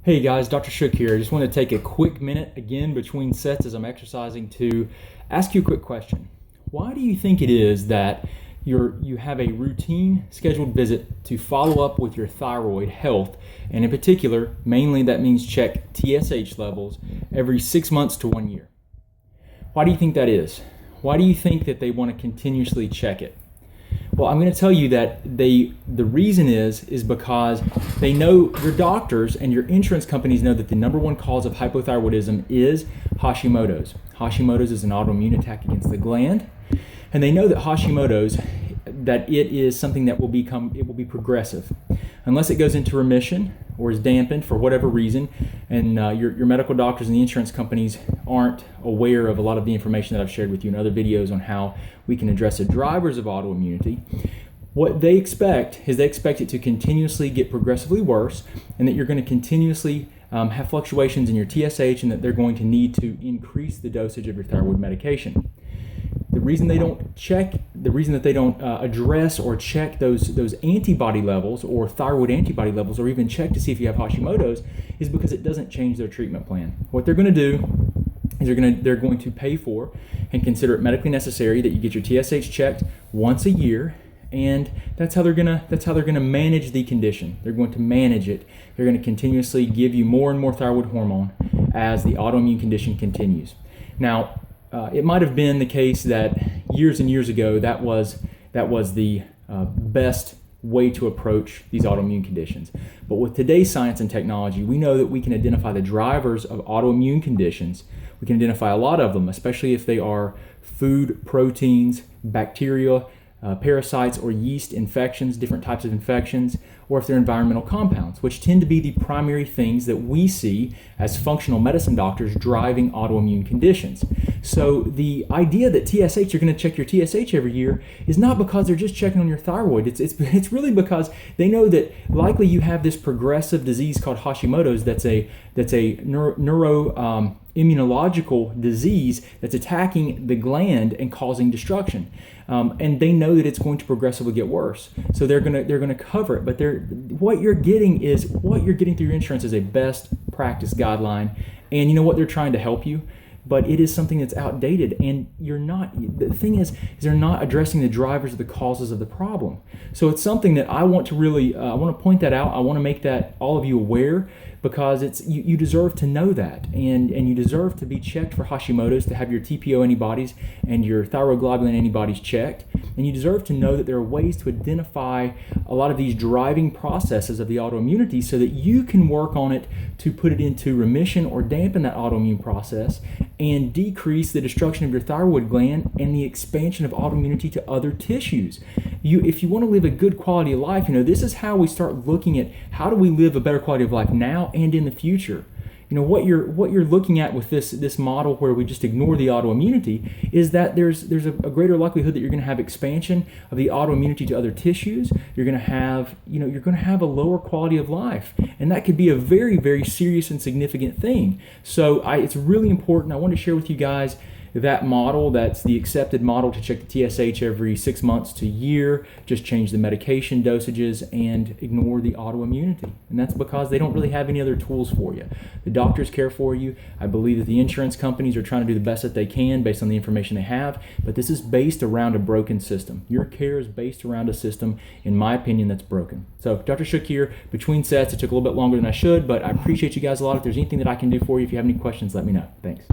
Hey guys, Dr. Shook here. I just want to take a quick minute again between sets as I'm exercising to ask you a quick question. Why do you think it is that you have a routine scheduled visit to follow up with your thyroid health, and in particular, mainly that means check TSH levels every 6 months to 1 year? Why do you think that is? Why do you think that they want to continuously check it? Well, I'm going to tell you that the reason is because they know, your doctors and your insurance companies know, that the number one cause of hypothyroidism is Hashimoto's. Hashimoto's is an autoimmune attack against the gland, and they know that Hashimoto's, that it is something that will be progressive unless it goes into remission or is dampened for whatever reason, and your medical doctors and the insurance companies aren't aware of a lot of the information that I've shared with you in other videos on how we can address the drivers of autoimmunity. What they expect is it to continuously get progressively worse, and that you're going to continuously have fluctuations in your TSH, and that they're going to need to increase the dosage of your thyroid medication. The reason they don't check, the reason that they don't address or check those antibody levels or thyroid antibody levels, or even check to see if you have Hashimoto's, is because it doesn't change their treatment plan. What they're going to do is they're going to pay for and consider it medically necessary that you get your TSH checked once a year, and that's how they're gonna manage the condition. They're going to manage it. They're going to continuously give you more and more thyroid hormone as the autoimmune condition continues. Now, it might have been the case that years and years ago that was the best way to approach these autoimmune conditions. But with today's science and technology, we know that we can identify the drivers of autoimmune conditions. We can identify a lot of them, especially if they are food, proteins, bacteria, parasites, or yeast infections, different types of infections, or if they're environmental compounds, which tend to be the primary things that we see as functional medicine doctors driving autoimmune conditions. So the idea that TSH, you're going to check your TSH every year, is not because they're just checking on your thyroid. It's really because they know that likely you have this progressive disease called Hashimoto's that's a immunological disease that's attacking the gland and causing destruction, and they know that it's going to progressively get worse. So they're gonna cover it. But what you're getting through your insurance is a best practice guideline, and you know what, they're trying to help you. But it is something that's outdated, and the thing is they're not addressing the drivers of the causes of the problem. So it's something that I want to really, I want to point that out. I want to make that all of you aware, because you deserve to know that, and you deserve to be checked for Hashimoto's, to have your TPO antibodies and your thyroglobulin antibodies checked, and you deserve to know that there are ways to identify a lot of these driving processes of the autoimmunity, so that you can work on it to put it into remission or dampen that autoimmune process and decrease the destruction of your thyroid gland and the expansion of autoimmunity to other tissues. If you want to live a good quality of life, this is how we start looking at how do we live a better quality of life now and in the future. What you're looking at with this model where we just ignore the autoimmunity is that there's a greater likelihood that you're going to have expansion of the autoimmunity to other tissues. You're going to have a lower quality of life, and that could be a very, very serious and significant thing. So it's really important. I want to share with you guys that model. That's the accepted model to check the TSH every 6 months to a year. Just change the medication dosages and ignore the autoimmunity. And that's because they don't really have any other tools for you. The doctors care for you. I believe that the insurance companies are trying to do the best that they can based on the information they have, but this is based around a broken system. Your care is based around a system, in my opinion, that's broken. So Dr. Shook here, between sets. It took a little bit longer than I should, but I appreciate you guys a lot. If there's anything that I can do for you, if you have any questions, let me know. Thanks.